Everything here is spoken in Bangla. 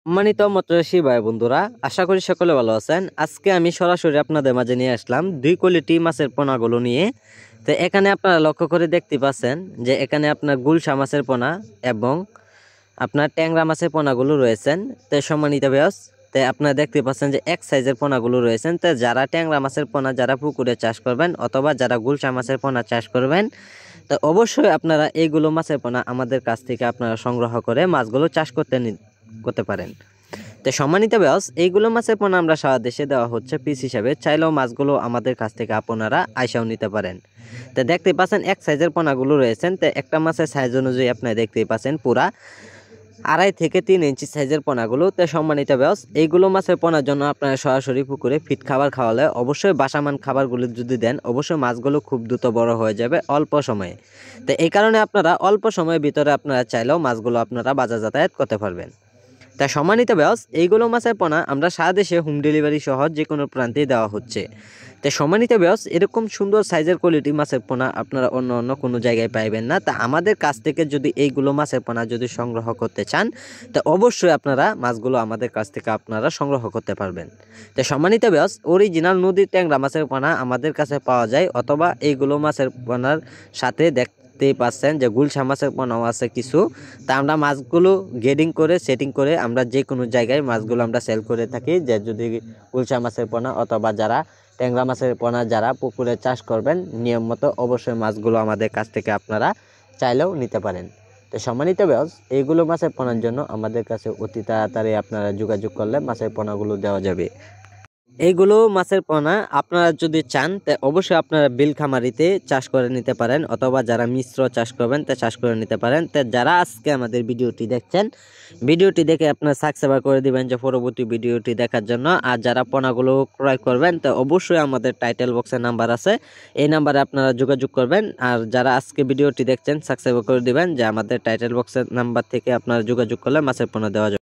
সম্মানিত মৎস্যচাষী ভাই বন্ধুরা, আশা করি সকলে ভালো আছেন। আজকে আমি সরাসরি আপনাদের মাঝে নিয়ে আসলাম 2 কোয়ালিটি মাছের পোনাগুলো নিয়ে। তো এখানে আপনারা লক্ষ্য করে দেখতে পাচ্ছেন যে এখানে আপনার গুলশা মাছের পোনা এবং আপনার ট্যাংরা মাছের পোনাগুলো রয়েছেন। তো সম্মানিত ভিউয়ার্স, তো আপনারা দেখতে পাচ্ছেন যে এক সাইজের পোনাগুলো রয়েছেন। তো যারা ট্যাংরা মাছের পোনা যারা পুকুরে চাষ করবেন অথবা যারা গুলশা মাছের পোনা চাষ করবেন, তো অবশ্যই আপনারা এইগুলো মাছের পোনা আমাদের কাছ থেকে আপনারা সংগ্রহ করে মাছগুলো চাষ করতে পারেন। তো সম্মানিত ভিউয়ার্স, এইগুলো মাছের পোনা আমরা সারা দেশে দেওয়া হচ্ছে পিস হিসাবে। চাইলেও মাছগুলো আমাদের কাছ থেকে আপনারা আইসাও নিতে পারেন। তো দেখতে পাচ্ছেন এক সাইজের পোনাগুলো রয়েছেন। তো একটা মাছের সাইজ অনুযায়ী আপনারা দেখতেই পাচ্ছেন পুরা 2.5 থেকে 3 ইঞ্চি সাইজের পোনাগুলো। তো সম্মানিত ভিউয়ার্স, এইগুলো মাছের পোনার জন্য আপনারা সরাসরি পুকুরে ফিট খাবার খাওয়ালে অবশ্যই বাসামান খাবারগুলো যদি দেন অবশ্যই মাছগুলো খুব দ্রুত বড় হয়ে যাবে অল্প সময়ে। তো এই কারণে আপনারা অল্প সময়ের ভিতরে আপনারা চাইলেও মাছগুলো আপনারা বাজার যাতায়াত করতে পারবেন। তাই সম্মানিত ভিউয়ার্স, এইগুলো মাছের পোনা আমরা সারা দেশে হোম ডেলিভারি সহ যে কোনো প্রান্তেই দেওয়া হচ্ছে। তাই সম্মানিত ভিউয়ার্স, এরকম সুন্দর সাইজের কোয়ালিটি মাছের পোনা আপনারা অন্য কোনো জায়গায় পাইবেন না। তা আমাদের কাছ থেকে যদি এইগুলো মাছের পোনা যদি সংগ্রহ করতে চান, তো অবশ্যই আপনারা মাছগুলো আমাদের কাছ থেকে আপনারা সংগ্রহ করতে পারবেন। তাই সম্মানিত ভিউয়ার্স, অরিজিনাল নদীর ট্যাংরা মাছের পোনা আমাদের কাছে পাওয়া যায়, অথবা এইগুলো মাছের পোনার সাথে দেখতেই পাচ্ছেন যে গুলশা মাছের পোনাও আছে কিছু। তা আমরা মাছগুলো গ্রেডিং করে সেটিং করে আমরা যে কোনো জায়গায় মাছগুলো আমরা সেল করে থাকি। যে যদি গুলশা মাছের পোনা অথবা যারা ট্যাংরা মাছের পোনা যারা পুকুরে চাষ করবেন নিয়ম মতো অবশ্যই মাছগুলো আমাদের কাছ থেকে আপনারা চাইলেও নিতে পারেন। তো সম্মানিত ভিউয়ার্স, এইগুলো মাছের পোনার জন্য আমাদের কাছে অতি তাড়াতাড়ি আপনারা যোগাযোগ করলে মাছের পোনাগুলো দেওয়া যাবে। এইগুলো মাছের পোনা আপনারা যদি চান তা অবশ্যই আপনারা বিল খামারিতে চাষ করে নিতে পারেন, অথবা যারা মিশ্র চাষ করবেন তা চাষ করে নিতে পারেন। তা যারা আজকে আমাদের ভিডিওটি দেখছেন, ভিডিওটি দেখে আপনারা সাবস্ক্রাইব করে দিবেন যে পরবর্তী ভিডিওটি দেখার জন্য। আর যারা পোনাগুলো ক্রয় করবেন তা অবশ্যই আমাদের টাইটেল বক্সে নাম্বার আছে, এই নাম্বারে আপনারা যোগাযোগ করবেন। আর যারা আজকে ভিডিওটি দেখছেন সাবস্ক্রাইব করে দিবেন যে আমাদের টাইটেল বক্সের নাম্বার থেকে আপনারা যোগাযোগ করলে মাছের পোনা দেওয়া যাবে।